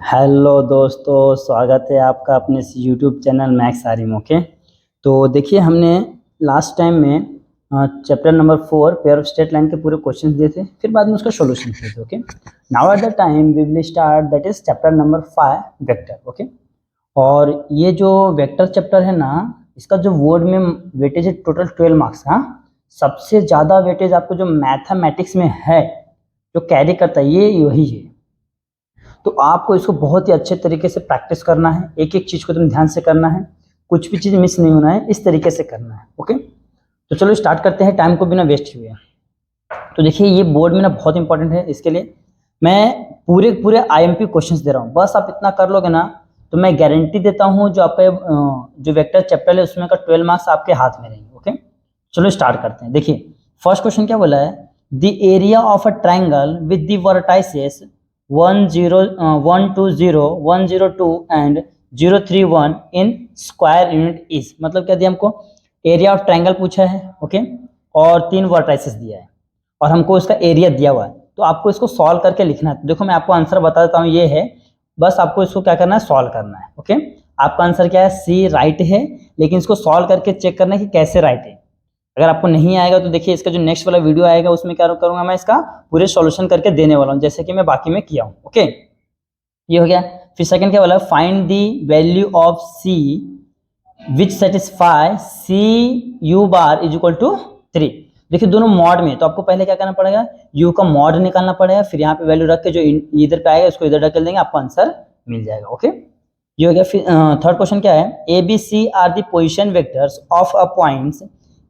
Hello दोस्तों, स्वागत है आपका अपने इस YouTube channel Maths Aryan. Okay, तो देखिए हमने लास्ट टाइम में chapter number 4 pair of straight line के पूरे क्वेश्चंस दिए थे, फिर बाद में उसका सॉल्यूशन किए थे। Okay, now at the time we will start that is chapter number 5 vector. Okay, और ये जो वेक्टर चैप्टर है ना, इसका जो बोर्ड में वेटेज है टोटल 12 मार्क्स। हाँ, सबसे ज़्यादा वेटेज आपको जो मैथमेटिक्स में है, जो कैरी करता है, ये यही है। तो आपको इसको बहुत ही अच्छे तरीके से प्रैक्टिस करना है, एक एक चीज़ को तुम ध्यान से करना है, कुछ भी चीज़ मिस नहीं होना है, इस तरीके से करना है। ओके, तो चलो स्टार्ट करते हैं टाइम को बिना वेस्ट हुए। तो देखिए ये बोर्ड में ना बहुत इंपॉर्टेंट है, इसके लिए मैं पूरे आईएमपी क्वेश्चंस दे रहा हूँ। बस आप इतना कर लोगे ना तो मैं गारंटी देता हूँ जो आपका जो वेक्टर चैप्टर है उसमें का 12 मार्क्स आपके हाथ में रहेंगे। ओके, चलो स्टार्ट करते हैं। देखिए फर्स्ट क्वेश्चन क्या बोला है, the area of a triangle with the vertices 1 0 1 2 0 1 0 2 and 0 3 1 in square unit is. मतलब क्या दिया हमको, एरिया ऑफ ट्राइंगल पूछा है। ओके, और 3 वर्टाइसेस दिया है और हमको इसका एरिया दिया हुआ है, तो आपको इसको सॉल्व करके लिखना है। देखो मैं आपको आंसर बता देता हूँ, ये है, बस आपको इसको क्या करना है, सॉल्व करना है। ओके, आपका आंसर क्या है, सी राइट है, लेकिन इसको सॉल्व करके चेक करना है कि कैसे राइट है। अगर आपको नहीं आएगा तो देखिए इसका जो नेक्स्ट वाला वीडियो आएगा उसमें क्या करूंगा, मैं इसका पूरे सॉल्यूशन करके देने वाला हूँ, जैसे कि मैं बाकी में किया हूँ। ओके, ये हो गया। फिर सेकंड क्या बोला, find the value of C which satisfy C U bar is equal to 3। देखिए दोनों मॉड में, तो आपको पहले क्या करना पड़ेगा, u का मॉड निकालना पड़ेगा, फिर यहाँ पे वैल्यू रख के जो इधर पे आएगा उसको इधर ढकेल देंगे, आपको आंसर मिल जाएगा। ओके, ये हो गया। फिर थर्ड क्वेश्चन क्या है, A B C are the position vectors of a points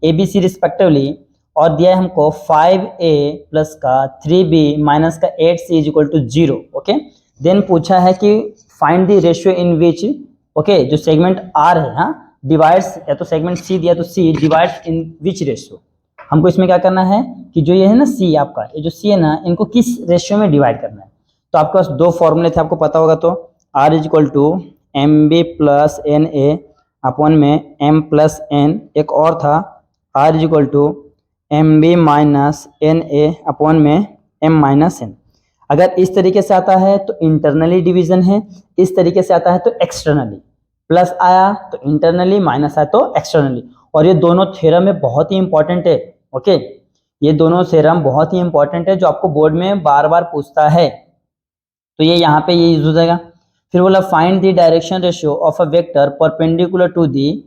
A B C respectively, और दिया है हमको 5a प्लस का 3b माइनस का 8c is equal to 0। Okay, then पूछा है कि find the ratio in which, okay, जो सेगमेंट आर है, हाँ, डिवाइड्स, या तो सेगमेंट सी दिया तो सी डिवाइड्स इन विच रेशियो। हमको इसमें क्या करना है कि जो ये है ना सी, आपका ये जो सी है ना, इनको किस रेशियो में डिवाइड करना है। तो आपके पास दो फॉर्मूले थे, आपको पता होगा, तो R is equal to M B plus N A upon में एम प्लस एन, एक और था R is equal to M B minus N A upon में एम माइनस एन। अगर इस तरीके से आता है तो इंटरनली डिवीजन है, इस तरीके से आता है तो एक्सटर्नली, प्लस आया तो इंटरनली, माइनस आया तो एक्सटर्नली। और ये दोनों थ्योरम में बहुत ही इंपॉर्टेंट है। ओके, ये दोनों थ्योरम बहुत ही इंपॉर्टेंट है जो आपको बोर्ड में बार बार पूछता है, तो ये यहाँ पे ये यूज हो जाएगा। फिर बोला find the direction ratio of a vector perpendicular to the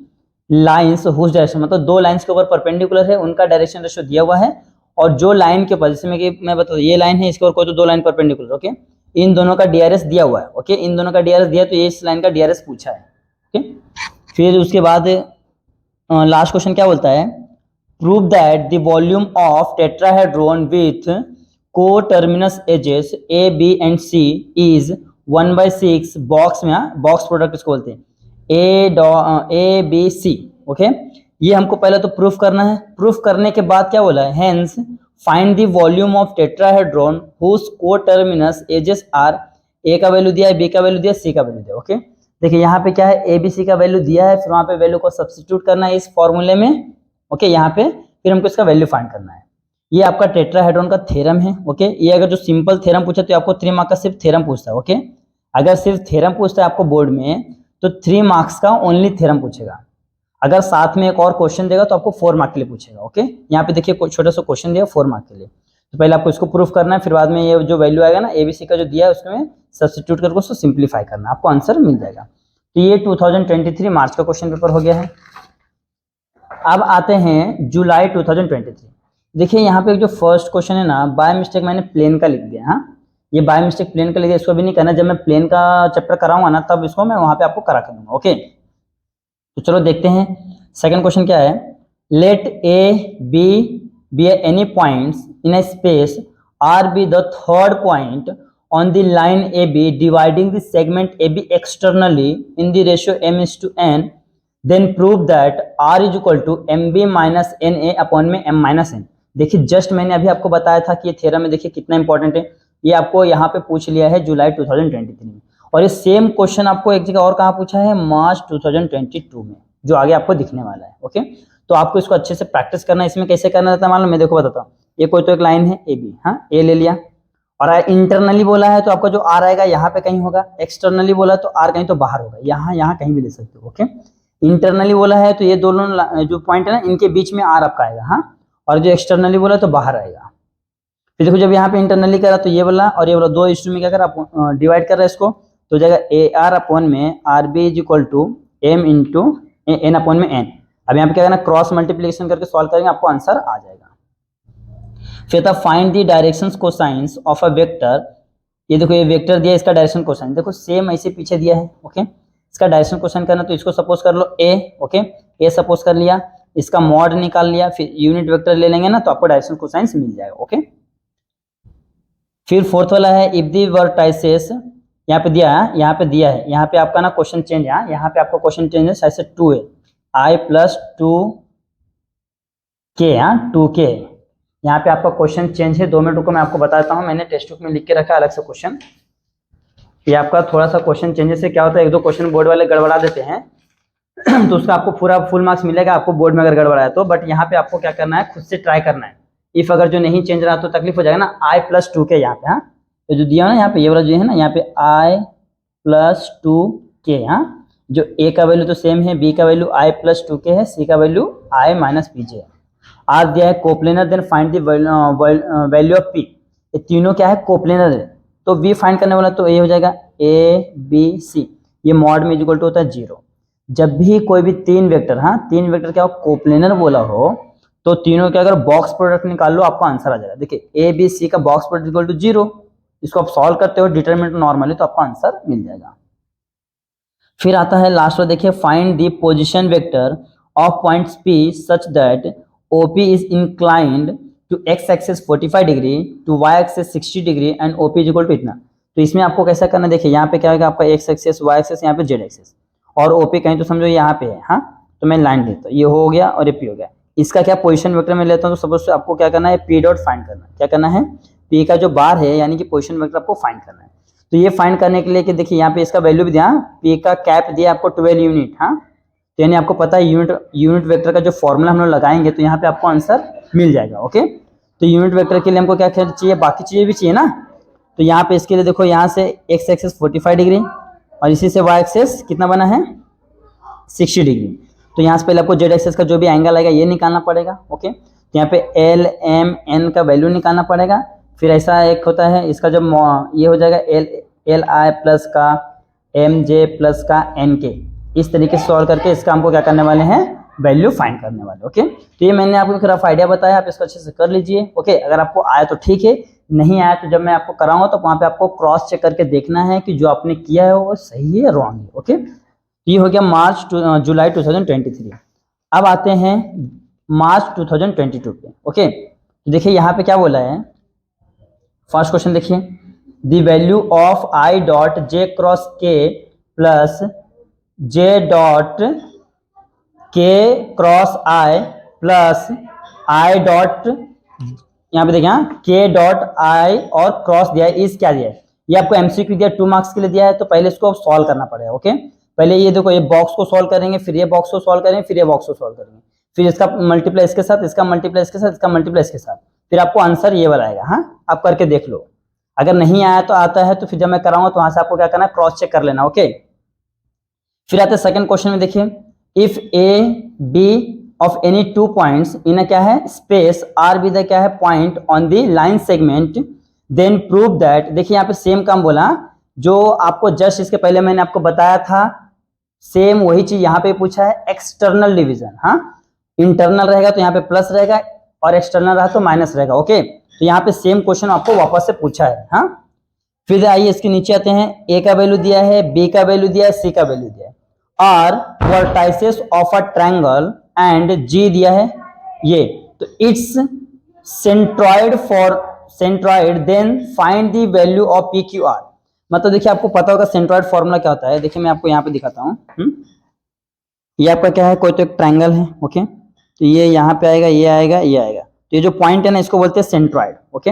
lines whose direction, मतलब दो लाइंस के ऊपर परपेंडिकुलर है, उनका डायरेक्शन रेशियो दिया हुआ है, और जो लाइन के ऊपर, जैसे मैं बता, ये लाइन है, इसके ऊपर कोई तो दो लाइन परपेंडिकुलर। ओके, इन दोनों का डीआरएस दिया हुआ है। ओके, इन दोनों का डीआरएस दिया, तो ये इस लाइन का डीआरएस पूछा है। ओके, फिर उसके बाद लास्ट क्वेश्चन क्या बोलता है, prove that the volume of tetrahedron with coterminous edges A B and C is 1/6 box में, बॉक्स प्रोडक्ट इसको बोलते हैं, ए बी सी। ओके, ये हमको पहले तो प्रूफ करना है। प्रूफ करने के बाद क्या बोला है, hence find the volume of tetrahedron whose coterminous edges are, A का वैल्यू दिया है, बी का वैल्यू दिया है, सी का वैल्यू दिया है। ओके, देखिए यहाँ पे क्या है, ए बी सी का वैल्यू दिया है, फिर वहाँ पे वैल्यू को सब्स्टिट्यूट करना है इस फॉर्मूले में। ओके, यहाँ पे फिर हमको इसका वैल्यू फाइंड करना है। ये आपका टेट्राहेड्रॉन का थ्योरम है। ओके, ये अगर जो सिंपल थ्योरम पूछा तो आपको 3 मार्क्स का सिर्फ थ्योरम पूछता है। ओके, अगर सिर्फ थ्योरम पूछता है आपको बोर्ड में तो 3 मार्क्स का ओनली थ्योरम पूछेगा। अगर साथ में एक और क्वेश्चन देगा तो आपको 4 मार्क के लिए पूछेगा। ओके, यहाँ पे देखिए छोटा सा क्वेश्चन दिया 4 मार्क के लिए, तो पहले आपको इसको प्रूफ करना है, फिर बाद में ये जो वैल्यू आएगा ना एबीसी का जो दिया है उसमें सब्स्टिट्यूट करके उसको सिंप्लीफाई करना, आपको आंसर मिल जाएगा। तो ये 2023 मार्च का क्वेश्चन पेपर हो गया है। अब आते हैं जुलाई 2023। देखिए यहाँ पे जो फर्स्ट क्वेश्चन है ना, बाय मिस्टेक मैंने प्लेन का लिख दिया। हाँ, ये बाय मिस्टेक प्लेन का लिख दिया, इसको भी नहीं करना, जब मैं प्लेन का चैप्टर कराऊंगा ना तब इसको मैं वहां पे आपको करा कर दूंगा। ओके, तो चलो देखते हैं सेकंड क्वेश्चन क्या है, let A B any points in a space are B the third point on the line AB dividing the segment AB externally in the ratio m:n, then prove that R is equal to mb minus na upon में m minus n। देखिए just मैंने अभी आपको बताया था कि ये theorem में देखिए कितना इंपॉर्टेंट है, ये आपको यहाँ पे पूछ लिया है जुलाई 2023 में, और ये सेम क्वेश्चन आपको एक जगह और कहाँ पूछा है, मार्च 2022 में, जो आगे आपको दिखने वाला है। ओके, तो आपको इसको अच्छे से प्रैक्टिस करना है। इसमें कैसे करना रहता है मालूम, मैं देखो बताता हूँ। ये कोई तो एक लाइन है ए बी, हाँ, ए ले लिया, और इंटरनली बोला है तो आपका जो आर आएगा यहाँ पे कहीं होगा, एक्सटर्नली बोला तो आर कहीं तो बाहर होगा, यहाँ कहीं भी ले सकते हो। ओके, इंटरनली बोला है तो ये दोनों जो पॉइंट है ना इनके बीच में आर आपका आएगा, हाँ, और जो एक्सटर्नली बोला तो बाहर आएगा। फिर देखो जब यहाँ पे इंटरनली करा तो ये वाला और ये वाला दो इश्यू में क्या कर आप डिवाइड कर रहे हैं इसको, तो जाएगा ए आर अपॉन में R B is equal to M into N upon में एन। अब यहाँ पे क्या करना, क्रॉस मल्टीप्लिकेशन करके सॉल्व करेंगे, आपको आंसर आ जाएगा। फिर था find the directions cosines of a vector. ये देखो ये वेक्टर दिया, इसका डायरेक्शन कोसाइन देखो सेम ऐसे पीछे दिया है। ओके, इसका डायरेक्शन कोसाइन करना तो इसको सपोज कर लो ए। ओके, ए सपोज कर लिया, इसका मॉड निकाल लिया, फिर यूनिट वेक्टर ले लेंगे ना तो आपको डायरेक्शन कोसाइंस मिल जाएगा। ओके, फिर फोर्थ वाला है इफ दी वर्टाइसेस, यहाँ पे दिया है, यहाँ पे दिया है, यहाँ पे आपका ना क्वेश्चन चेंज है, यहाँ पे आपका क्वेश्चन चेंज है शायद से 2 है आई प्लस 2k, 2k, यहाँ पे आपका क्वेश्चन चेंज है। 2 मिनट को मैं आपको बता देता हूँ, मैंने टेक्स्ट बुक में लिख के रखा है अलग से क्वेश्चन। ये आपका थोड़ा सा क्वेश्चन चेंजेस से क्या होता है, एक दो क्वेश्चन बोर्ड वाले गड़बड़ा देते हैं तो उसका आपको पूरा फुल मार्क्स मिलेगा आपको बोर्ड में अगर गड़बड़ा है तो, बट यहाँ पे आपको क्या करना है, खुद से ट्राई करना है। इफ अगर जो नहीं चेंज रहा तो तकलीफ हो जाएगा ना, आई प्लस 2k यहाँ पे, हाँ, तो जो दिया ना यहाँ पे ये वाला जो है ना, यहाँ पे आई प्लस 2k, हाँ, जो ए का वैल्यू तो सेम है, बी का वैल्यू आई प्लस 2k है, सी का वैल्यू आई माइनस पीजे है। आज दिया है coplanar, then find the value of P. ये तीनों क्या है, कोप्लेनर है, तो वी फाइंड करने वाला तो ये हो जाएगा ए बी सी, ये मॉड में इक्वल टू होता है 0। जब भी कोई भी तीन वेक्टर, हाँ, तीन वेक्टर क्या हो, कोप्लेनर बोला हो तो तीनों के अगर बॉक्स प्रोडक्ट निकाल लो आपको आंसर आ जाएगा। देखिए ए बी सी का बॉक्स प्रोडक्ट इक्वल टू 0, इसको आप सॉल्व करते हो डिटरमिनेंट नॉर्मली तो आपको आंसर मिल जाएगा। फिर आता है लास्ट वाला, देखिए find the position vector of points P such that OP is inclined to x axis 45 degree, to y axis 60 degree and OP is equal to इतना। तो इसमें आपको कैसा करना, देखिए यहाँ पे क्या होगा आपका x एक्सिस, y एक्सिस, यहाँ पे z एक्सिस, और OP कहीं तो समझो यहाँ पे है, हाँ, तो मैं लाइन लेता हूँ, ये हो गया और ये P हो गया। इसका क्या पोजीशन वेक्टर में लेता हूँ तो सपोज आपको क्या करना है, P डॉट फाइंड करना है। क्या करना है, P का जो बार है यानी कि पोजीशन वेक्टर आपको फाइंड करना है। तो ये फाइंड करने के लिए कि देखिए यहाँ पे इसका वैल्यू भी दिया, P का कैप दिया आपको 12 यूनिट, हाँ, तो यानी आपको पता है यूनिट वेक्टर का जो फॉर्मूला हम लोग लगाएंगे तो यहाँ पे आपको आंसर मिल जाएगा। ओके, तो यूनिट वेक्टर के लिए हमको क्या चाहिए, बाकी चीजें भी चाहिए ना, तो यहाँ पे इसके लिए देखो यहाँ से x एक्सिस 45 डिग्री और इसी से y एक्सिस कितना बना है 60 डिग्री, तो यहाँ से पहले आपको z एक्सिस का जो भी एंगल आएगा ये निकालना पड़ेगा। ओके, तो यहाँ पे L M N का वैल्यू निकालना पड़ेगा। फिर ऐसा एक होता है इसका जब ये हो जाएगा L I प्लस का M J प्लस का N K, इस तरीके से सॉल्व करके इसका हमको क्या करने वाले हैं, वैल्यू फाइंड करने वाले। ओके, तो ये मैंने आपको एक रफ आइडिया बताया, आप इसको अच्छे से कर लीजिए। ओके, अगर आपको आया तो ठीक है, नहीं आया तो जब मैं आपको कराऊंगा तो वहाँ पे आपको क्रॉस चेक करके देखना है कि जो आपने किया है वो सही है रॉन्ग है। ओके, ये हो गया जुलाई 2023। अब आते हैं मार्च 2022 पे। ओके, तो देखिए यहाँ पे क्या बोला है, फर्स्ट क्वेश्चन देखिए, the value of I dot J cross के प्लस जे डॉट के cross I plus I dot, यहाँ पे देखिए के डॉट आई और क्रॉस दिया है, इस क्या दिया है, ये आपको एमसीक्यू दिया 2 मार्क्स के लिए दिया है, तो पहले इसको सॉल्व करना पड़ेगा। ओके, पहले ये देखो ये बॉक्स को सॉल्व करेंगे, फिर ये बॉक्स को सॉल्व करेंगे, फिर ये बॉक्स को सॉल्व करेंगे, फिर इसका मल्टीप्लाई इसके साथ, इसका मल्टीप्लाई इसके साथ, इसका मल्टीप्लाई इसके साथ, फिर आपको आंसर ये वाला आएगा। हाँ, आप करके देख लो, अगर नहीं आया तो आता है तो फिर जब मैं कराऊंगा तो वहां से आपको क्या करना है, क्रॉस चेक कर लेना। ओके, फिर आते हैं सेकंड क्वेश्चन में, देखिए if A B of any 2 points in क्या है स्पेस आर बी द क्या है point on the line segment, then prove that. देखिए यहाँ पे सेम काम बोला जो आपको जस्ट इसके पहले मैंने आपको बताया था, सेम वही चीज यहाँ पे पूछा है, एक्सटर्नल डिवीजन। हाँ, इंटरनल रहेगा तो यहाँ पे प्लस रहेगा और एक्सटर्नल रहा तो माइनस रहेगा। ओके, तो यहाँ पे सेम क्वेश्चन आपको वापस से पूछा है। हाँ, फिर आइए इसके नीचे आते हैं, ए का वैल्यू दिया है, बी का वैल्यू दिया है, सी का वैल्यू दिया है, और vertices of a triangle and G दिया है ये, तो its centroid then find the value of P Q R. मतलब देखिए आपको पता होगा सेंट्रॉइड फॉर्मूला क्या होता है, देखिए मैं आपको यहाँ पे दिखाता हूँ। ये आपका क्या है, कोई तो एक ट्रायंगल है। ओके, तो ये यहाँ पे आएगा, ये आएगा, ये आएगा, तो ये जो पॉइंट है ना इसको बोलते हैं सेंट्रॉइड। ओके,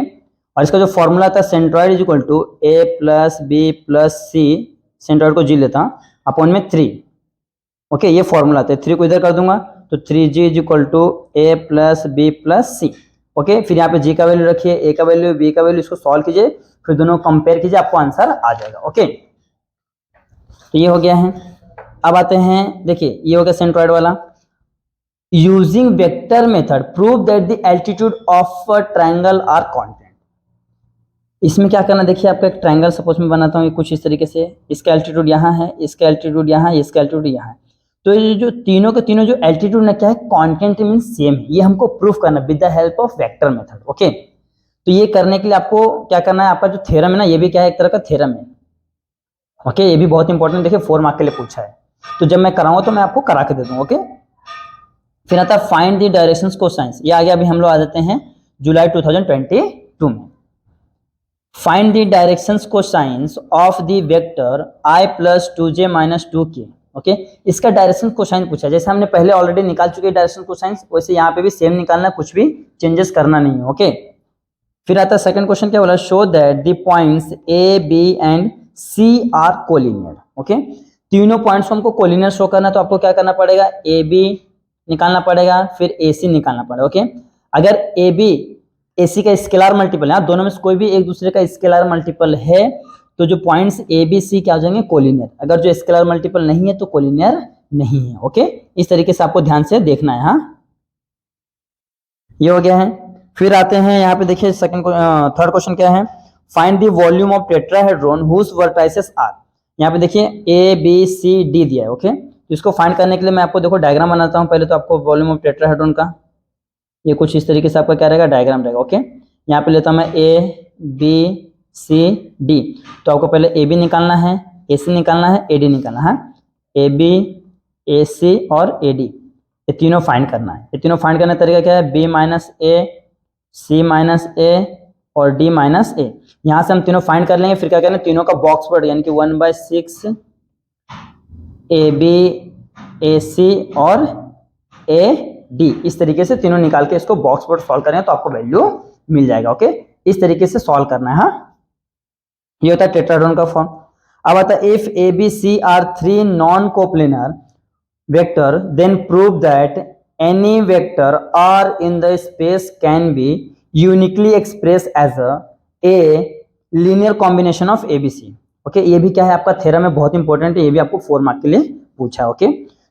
और इसका जो फॉर्मूला था centroid is equal to A plus B plus C, centroid को जी लेता हूँ अपॉन में 3। ओके, ये फॉर्मूला आता है, 3 को इधर कर दूंगा तो 3g is equal to A plus B plus C. Okay, फिर यहाँ पे जी का वैल्यू रखिए, ए का वैल्यू, बी का वैल्यू, इसको सॉल्व कीजिए फिर दोनों कंपेयर कीजिए, आपको आंसर आ जाएगा। ओके, तो ये हो गया है। अब आते हैं, देखिए ये हो गया सेंट्रॉइड वाला। Using vector method prove that the altitude of a triangle are constant. इसमें क्या करना, देखिए आपका एक ट्रायंगल सपोज मैं बनाता हूँ कुछ इस तरीके से, इसका एल्टीट्यूड यहाँ है, इसका एल्टीट्यूड यहाँ है, इसका एल्टीट्यूड यहाँ है। तो ये जो तीनों के तीनों जो एल्टीट्यूड ना क्या है, कांस्टेंट मींस सेम है। ये हमको प्रूफ करना with the help of vector method. Okay, तो ये करने के लिए आपको क्या करना है, आपका जो थ्योरम है ना, ये भी क्या है, एक तरह का थ्योरम है। ओके, ये भी बहुत इंपॉर्टेंट, देखिए 4 मार्क के लिए पूछा है, तो जब मैं कराऊँ तो मैं आपको करा के दे दूँ। ओके, फिर आता है फाइंड द डायरेक्शंस कोसाइंस। ये आ गया, अभी हम लोग आ जाते हैं जुलाई 2022 में। Find the directions cosines of the vector i + 2j - 2k। Okay, इसका डायरेक्शन कोसाइन पूछा है, जैसे हमने पहले ऑलरेडी निकाल चुके हैं डायरेक्शन कोसाइंस, वैसे यहाँ पे भी सेम निकालना, कुछ भी चेंजेस करना नहीं है। ओके, फिर आता है सेकंड क्वेश्चन, क्या बोला, show that the points a, b and c are collinear. Okay, तीनों पॉइंट्स को हमको कोलिनियर शो करना, तो आपको क्या करना पड़ेगा, ए बी निकालना पड़ेगा, फिर ए सी निकालना पड़ेगा। ओके, अगर ए बी ए सी का स्केलर मल्टीपल है, दोनों में से कोई भी एक दूसरे का स्केलर मल्टीपल है, तो जो पॉइंट्स ए बी सी क्या हो जाएंगे, कोलिनियर। अगर जो स्केलर मल्टीपल नहीं है तो कोलिनियर नहीं है। ओके, इस तरीके से आपको ध्यान से देखना है। हाँ, ये हो गया है। फिर आते हैं यहाँ पे, देखिए थर्ड क्वेश्चन क्या है, find the volume of tetrahedron whose vertices are. यहाँ पे देखिए ए बी सी डी दिया है। ओके, तो इसको फाइंड करने के लिए मैं आपको देखो डायग्राम बनाता हूँ पहले। तो आपको वॉल्यूम ऑफ टेट्राहेड्रॉन का ये कुछ इस तरीके से आपका क्या रहेगा, डायग्राम रहेगा। ओके, यहाँ पे लेता हूँ मैं ए बी सी डी। तो आपको पहले ए बी निकालना है, ए सी निकालना है, ए डी निकालना है। ए बी, ए सी और ए डी, ये तीनों फाइंड करना है। ये तीनों फाइंड करने का तरीका क्या है, बी माइनस ए, सी माइनस ए और डी माइनस ए। यहाँ से हम तीनों फाइंड कर लेंगे, फिर क्या करेंगे, तीनों का बॉक्स प्रोडक्ट यानी कि 1/6 ए बी, ए सी और ए डी, इस तरीके से तीनों निकाल के इसको बॉक्स प्रोडक्ट सॉल्व करें तो आपको वैल्यू मिल जाएगा। ओके, इस तरीके से सॉल्व करना है। हाँ, ये होता है टेट्राहेड्रॉन का फॉर्म। अब आता है if A B C are 3 non coplanar vector then prove that any vector R in the space can be uniquely express as a linear combination of A B C. Okay, ये भी क्या है, आपका theorem है, बहुत important है, ये भी आपको 4 मार्क के लिए पूछा है। ओके,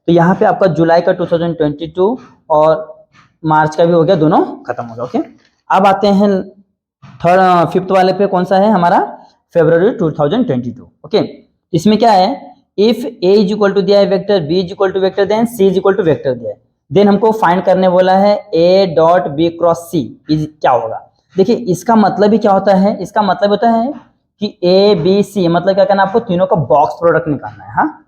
तो यहाँ पे आपका जुलाई का 2022 और मार्च का भी हो गया, दोनों खत्म हो गया। ओके, अब आते हैं फिफ्थ वाले पे, कौन सा है हमारा, फरवरी 2022। ओके, इसमें क्या है, if A is equal to दिया है vector, B is equal to vector, then C is equal to vector दिया है, देन हमको फाइंड करने बोला है A dot B cross C is क्या होगा। देखिए इसका मतलब ही क्या होता है, इसका मतलब होता है कि ए बी सी, मतलब क्या करना, आपको तीनों का बॉक्स प्रोडक्ट निकालना है। हाँ,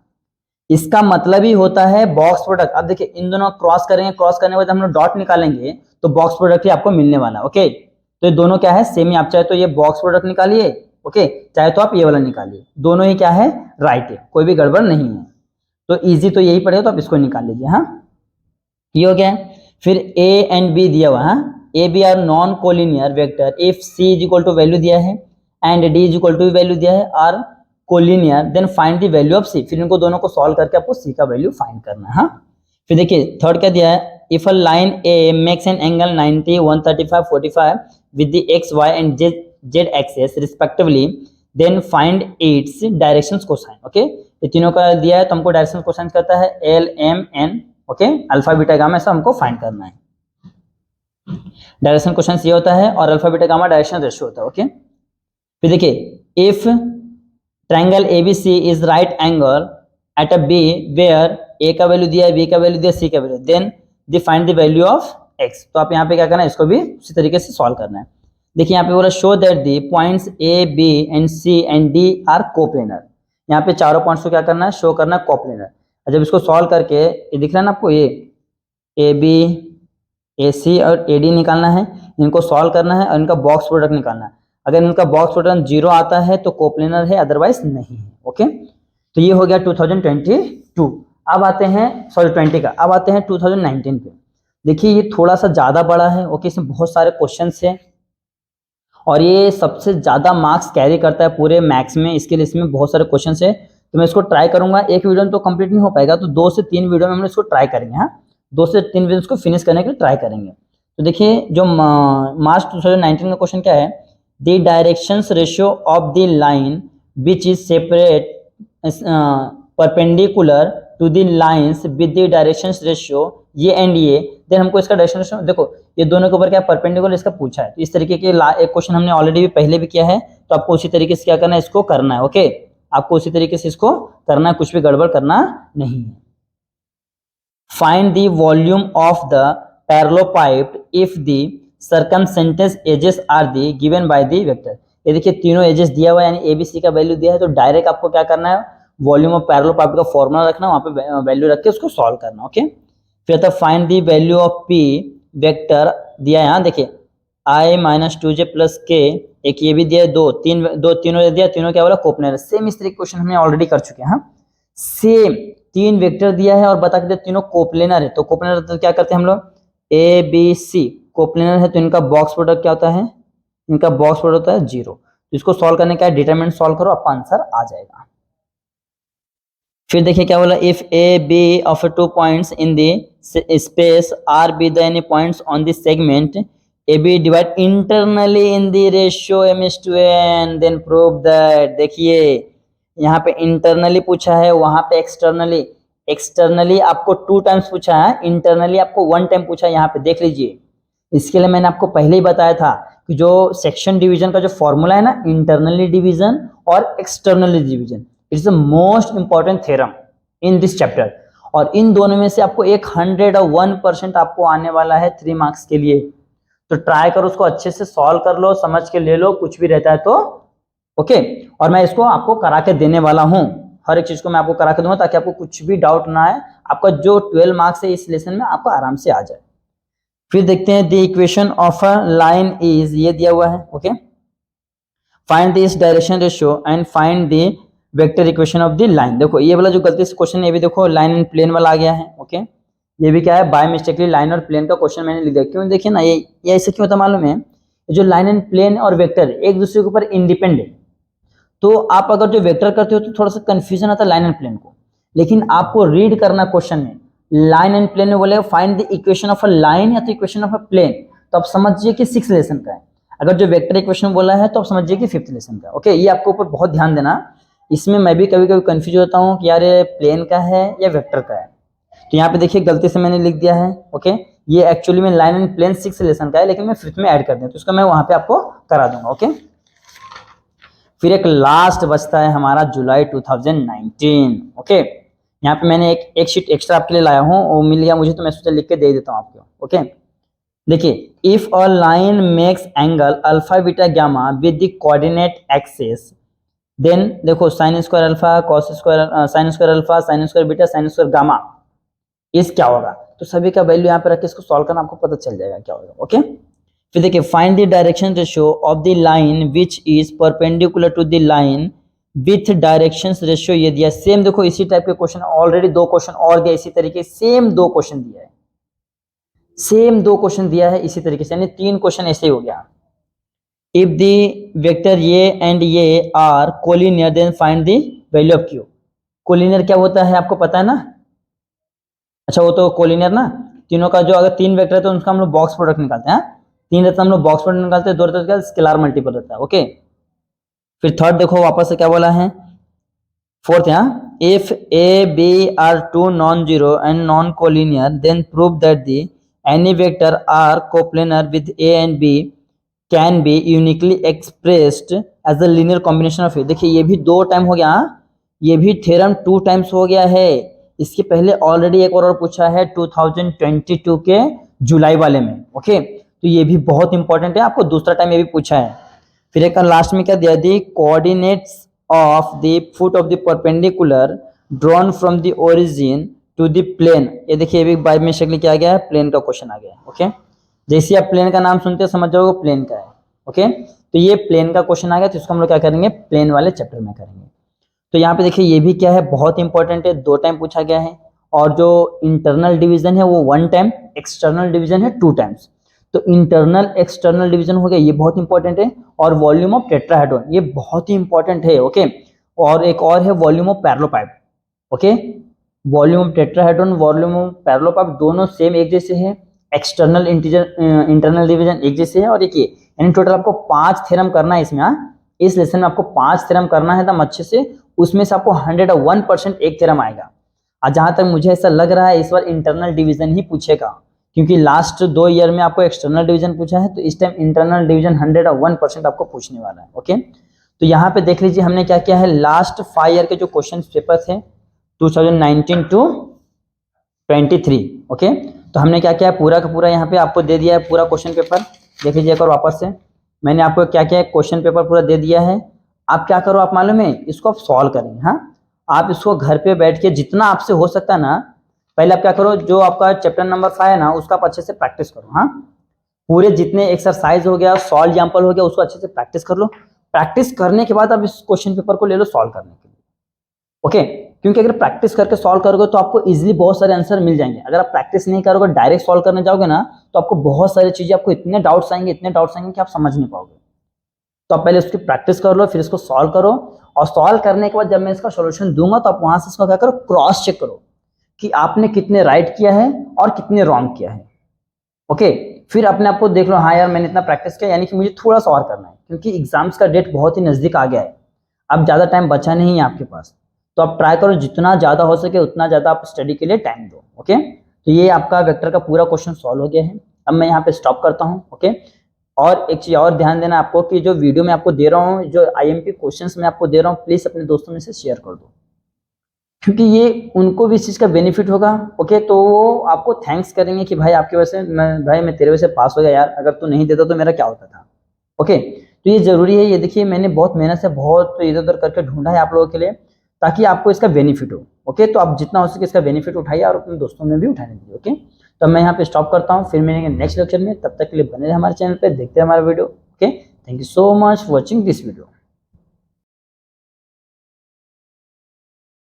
इसका मतलब ही होता है बॉक्स प्रोडक्ट। अब देखिए इन दोनों क्रॉस करेंगे, क्रॉस करने के बाद हम लोग डॉट निकालेंगे तो बॉक्स प्रोडक्ट ही आपको मिलने वाला है। ओके, तो ये दोनों क्या है, सेम ही। आप चाहे तो ये बॉक्स प्रोडक्ट निकालिए, ओके, चाहे तो आप ये वाला निकालिए, दोनों ही क्या है, राइट है, कोई भी गड़बड़ नहीं है। तो इजी तो यही पड़ेगा, तो आप इसको निकाल लीजिए। हाँ, ये हो गया। फिर ए एंड बी दिया हुआ है, A B are non collinear vector if C is equal to value दिया है and D is equal to value दिया है, are collinear, then find the value of C. फिर इनको दोनों को सॉल्व करके आपको सी का वैल्यू फाइंड करना है। हाँ, फिर देखिए थर्ड क्या दिया है, if a line A makes an angle 90, 135, 45 with the X Y and Z axes respectively, then find its directions cosine. Okay, ये तीनों का दिया है, तो हमको डायरेक्शंस कोसाइन करता है L M N. Okay, alpha beta gamma ऐसा हमको फाइंड करना है। डायरेक्शन कोसाइन ये होता है और alpha beta gamma direction ratio होता है। ओके, फिर देखिए if triangle ABC is right angle at a B where A का वैल्यू दिया है, बी का वैल्यू दिया है, सी का value, then the find the value of X. तो आप यहाँ पे क्या करना है, इसको भी उसी तरीके से सॉल्व करना है। देखिए यहाँ पे बोला show that the points A B and C and D are coplanar. यहाँ पे चारों पॉइंट्स को क्या करना है, शो करना है कोप्लेनर। जब इसको सॉल्व करके ये दिख रहा है ना आपको, ये ए बी, ए सी और ए डी निकालना है, इनको सॉल्व करना है और इनका बॉक्स प्रोडक्ट निकालना है। अगर इनका बॉक्स प्रोडक्ट 0 आता है तो कोप्लेनर है, अदरवाइज नहीं है। ओके, तो ये हो गया 2022। अब आते हैं 20 का, अब आते हैं 2019 पे। देखिए ये थोड़ा सा ज़्यादा बड़ा है। ओके, इसमें बहुत सारे क्वेश्चन है और ये सबसे ज़्यादा मार्क्स कैरी करता है पूरे मैथ्स में, इसके लिए इसमें बहुत सारे क्वेश्चन है। तो मैं इसको ट्राई करूंगा, एक वीडियो में तो कंप्लीट नहीं हो पाएगा, तो 2 से 3 वीडियो में हम इसको ट्राई करेंगे। हाँ, 2 से 3 वीडियो को फिनिश करने के लिए ट्राई करेंगे। तो देखिए जो मार्च 2019 का क्वेश्चन क्या है, the directions ratio of the line which is separate perpendicular to the lines with the directions ratio ये एंड ये, देन हमको इसका डायरेक्शन रेशियो, देखो ये दोनों के ऊपर क्या परपेंडिकुलर इसका पूछा है, तो इस तरीके के एक क्वेश्चन हमने ऑलरेडी भी पहले भी किया है, तो आपको उसी तरीके से क्या करना है, इसको करना है। ओके, आपको उसी तरीके से इसको करना है, कुछ भी गड़बड़ करना नहीं है। Find the volume of the parallelepiped if the circumstances edges are the given by the vector. ये देखिए तीनों एजेस दिया हुआ है, यानी ए बी सी का वैल्यू दिया है, तो डायरेक्ट आपको क्या करना है, वॉल्यूम ऑफ पैरेललोपाइड का फॉर्मूला रखना, वहां पे वैल्यू रख के उसको सॉल्व करना। ओके, फिर था find the value of P vector दिया है, यहाँ देखिए i माइनस 2j प्लस के, एक ये भी दिया है, तीनों दिया, तीनों क्या बोला, कोप्लेनर। सेम इस तरीके क्वेश्चन हमने ऑलरेडी कर चुके हैं। हाँ, सेम तीन वेक्टर दिया है और बता के तीनों कोप्लेनर है, तो कोप्लेनर तो क्या करते हैं हम लोग, ए बी सी कोप्लेनर है, तो इनका बॉक्स प्रोडक्ट क्या होता है, इनका बॉक्स प्रोडक्ट होता है 0। तो इसको सॉल्व करने का डिटरमिनेंट सॉल्व करो, आपका आंसर आ जाएगा। फिर देखिए क्या बोला, if A B of 2 points in the space are B the any points on the segment A B divide internally in the ratio m/n, then prove that. देखिए यहाँ पे इंटरनली पूछा है, वहां पे एक्सटर्नली आपको 2 टाइम्स पूछा है, इंटरनली आपको 1 टाइम पूछा है। यहाँ पे देख लीजिए, इसके लिए मैंने आपको पहले ही बताया था कि जो सेक्शन डिवीजन का जो फॉर्मूला है ना, इंटरनली डिवीजन और externally division, it's the most important theorem in this chapter. और इन दोनों में से आपको 101% आपको आने वाला है 3 मार्क्स के लिए, तो ट्राई करो उसको अच्छे से सॉल्व कर लो, समझ के ले लो, कुछ भी रहता है तो ओके। और मैं इसको आपको करा के देने वाला हूं, हर एक चीज को मैं आपको करा के दूंगा, ताकि आपको कुछ भी डाउट ना आए, आपका जो 12 मार्क्स है इस लेसन में आपको आराम से आ जाए। फिर देखते हैं, the equation of a line is, ये दिया हुआ है। Okay, find this direction ratio and find the vector equation of the line. देखो ये वाला जो गलती से क्वेश्चन है, ये भी देखो लाइन एंड प्लेन वाला आ गया है। ओके, ये भी क्या है, बाय मिस्टेकली लाइन और प्लेन का क्वेश्चन मैंने लिख दिया। क्यों, देखिए ना, ये ऐसे क्यों होता मालूम है, जो लाइन एंड प्लेन और वेक्टर एक दूसरे के ऊपर इंडिपेंडेंट, तो आप अगर जो वेक्टर करते हो तो थोड़ा सा कंफ्यूजन आता है लाइन एंड प्लेन को, लेकिन आपको रीड करना क्वेश्चन में, लाइन एंड प्लेन में बोले find the equation of a line या तो इक्वेशन ऑफ अ प्लेन, तो आप समझिए कि 6th लेसन का है। अगर जो वेक्टर इक्वेशन बोला है तो आप समझिए कि 5th लेसन का। ओके, ये आपको ऊपर बहुत ध्यान देना, इसमें मैं भी कभी कभी कंफ्यूज होता हूँ कि यार ये प्लेन का है या वेक्टर का है। तो यहाँ पे देखिए गलती से मैंने लिख दिया है। ओके, ये एक्चुअली में line and plane 6th lesson का है, लेकिन मैं 5th में ऐड कर दूँ, तो इसका मैं वहां पे आपको करा दूंगा। ओके, फिर एक लास्ट बचता है हमारा जुलाई 2019। ओके, यहाँ पे मैंने एक शीट एक्स्ट्रा आपके लिए लाया हूँ, वो मिल गया मुझे, तो मैं सोचा लिख के दे देता हूँ आपको। ओके, देखिए, if a line makes angle alpha beta gamma with the coordinate axis, then देखो sine square alpha, cos square, sine square alpha, sine square beta, sine square gamma, इस क्या होगा, तो सभी का वैल्यू यहाँ पे रख के इसको सॉल्व करना, आपको पता चल जाएगा क्या होगा। ओके, फिर देखिए, find the direction ratio of the line which is perpendicular to the line with directions ratio, ये दिया। सेम देखो इसी टाइप के क्वेश्चन ऑलरेडी 2 क्वेश्चन और दिया इसी तरीके, सेम 2 क्वेश्चन दिया है, सेम 2 क्वेश्चन दिया है इसी तरीके से, यानी 3 क्वेश्चन ऐसे ही हो गया। इफ द वेक्टर ये एंड ये are collinear then find the value of Q. Collinear क्या होता है आपको पता है ना, अच्छा वो तो कोलिनियर ना, तीनों का जो अगर 3 वेक्टर है तो उनका हम लोग बॉक्स प्रोडक्ट निकालते हैं। 3 रहता है हम लोग बॉक्स प्रोडक्ट निकालते हैं, 2 रहता है स्केलर मल्टीपल रहता है। ओके, फिर थर्ड देखो वापस से क्या बोला है, 4th यहाँ, if A B are 2 non zero and non collinear then prove that the any vector are coplanar with A and B can be uniquely expressed as a linear combination of A. देखिए ये भी 2 time हो गया, ये भी theorem 2 times हो गया है। इसके पहले ऑलरेडी एक और पूछा है 2022 के जुलाई वाले में। ओके, तो ये भी बहुत इंपॉर्टेंट है, आपको दूसरा टाइम ये भी पूछा है। फिर एक लास्ट में क्या दिया, the coordinates of the foot of the perpendicular drawn from the origin to the plane. ये देखिए ये भी बाय मिस्टेकली क्या गया है, प्लेन का क्वेश्चन आ गया है। ओके, जैसे आप प्लेन का नाम सुनते समझ जाओगे प्लेन का है। ओके, तो ये प्लेन का क्वेश्चन आ गया, तो इसको हम लोग क्या करेंगे, प्लेन वाले चैप्टर में करेंगे। तो यहाँ पे देखिए ये भी क्या है, बहुत इंपॉर्टेंट है, 2 टाइम पूछा गया है, और जो इंटरनल डिवीजन है वो 1 टाइम, एक्सटर्नल डिवीजन है 2 टाइम्स। तो इंटरनल एक्सटर्नल डिवीजन हो गया, ये बहुत इंपॉर्टेंट है, और वॉल्यूम ऑफ टेट्राहेड्रॉन ये बहुत ही इंपॉर्टेंट है। ओके, और एक और है volume of parallelepiped. Okay, volume of tetrahedron, volume of parallelepiped दोनों सेम एक जैसे है, एक्सटर्नल इंटीजर इंटरनल डिवीजन एक जैसे है, और एक ये यानी टोटल आपको 5 थ्योरम करना है इसमें। हाँ, इस लेसन में आपको 5 थ्योरम करना है एकदम अच्छे से, उसमें से आपको 101% एक थ्योरम आएगा। और जहां तक मुझे ऐसा लग रहा है इस बार इंटरनल डिवीजन ही पूछेगा, क्योंकि लास्ट 2 ईयर में आपको एक्सटर्नल डिवीजन पूछा है, तो इस टाइम इंटरनल डिवीजन 101% आपको पूछने वाला है। ओके, तो यहाँ पे देख लीजिए हमने क्या किया है, लास्ट 5 ईयर के जो क्वेश्चन पेपर थे 2019 टू 23, ओके, तो हमने क्या किया है, पूरा का पूरा यहाँ पे आपको दे दिया है पूरा क्वेश्चन पेपर। देख लीजिए एक बार वापस से, मैंने आपको क्या किया है, क्वेश्चन पेपर पूरा दे दिया है। आप क्या करो, आप मालूम है, इसको आप सॉल्व करें। हाँ, आप इसको घर पे बैठ के जितना आपसे हो सकता है ना, पहले आप क्या करो, जो आपका चैप्टर नंबर 5 है ना, उसका आप अच्छे से प्रैक्टिस करो। हाँ, पूरे जितने एक्सरसाइज हो गया, सॉल्व एग्जाम्पल हो गया, उसको अच्छे से प्रैक्टिस कर लो। प्रैक्टिस करने के बाद आप इस क्वेश्चन पेपर को ले लो सॉल्व करने के लिए। ओके, क्योंकि अगर प्रैक्टिस करके सॉल्व करोगे तो आपको इजीली बहुत सारे आंसर मिल जाएंगे। अगर आप प्रैक्टिस नहीं करोगे, डायरेक्ट सॉल्व करने जाओगे ना, तो आपको बहुत सारी चीजें, आपको इतने डाउट्स आएंगे कि आप समझ नहीं पाओगे। तो आप पहले उसकी प्रैक्टिस कर लो, फिर इसको सॉल्व करो, और सॉल्व करने के बाद जब मैं इसका सॉल्यूशन दूंगा तो आप वहां से इसको क्या करो, क्रॉस चेक करो कि आपने कितने राइट किया है और कितने रॉन्ग किया है। ओके, फिर अपने आप को देख लो, हाँ यार मैंने इतना प्रैक्टिस किया, यानी कि मुझे थोड़ा सा और करना है, क्योंकि एग्जाम्स का डेट बहुत ही नजदीक आ गया है। अब ज्यादा टाइम बचा नहीं है आपके पास, तो आप ट्राई करो जितना ज्यादा हो सके उतना ज्यादा आप स्टडी के लिए टाइम दो। ओके, तो ये आपका वेक्टर का पूरा क्वेश्चन सॉल्व हो गया है। अब मैं यहाँ पे स्टॉप करता हूँ। ओके, और एक चीज और ध्यान देना आपको कि जो वीडियो मैं आपको दे रहा हूँ, जो आईएमपी क्वेश्चंस मैं आपको दे रहा हूँ, प्लीज अपने दोस्तों में से शेयर कर दो, क्योंकि ये उनको भी इस चीज का बेनिफिट होगा। ओके, तो वो आपको थैंक्स करेंगे कि भाई आपकी वजह से मैं तेरे वजह से पास हो गया यार, अगर तू नहीं देता तो मेरा क्या होता था। ओके, तो ये जरूरी है। ये देखिए मैंने बहुत मेहनत से बहुत इधर उधर करके ढूंढा है आप लोगों के लिए, ताकि आपको इसका बेनिफिट हो। ओके, तो आप जितना हो सके इसका बेनिफिट उठाइए और अपने दोस्तों में भी उठाने दीजिए। ओके, तो मैं यहाँ पे स्टॉप करता हूँ, फिर मिलेंगे नेक्स्ट लेक्चर में। तब तक के लिए बने रहे हमारे चैनल पे, देखते हैं हमारा video. Okay, thank you so much for watching this video.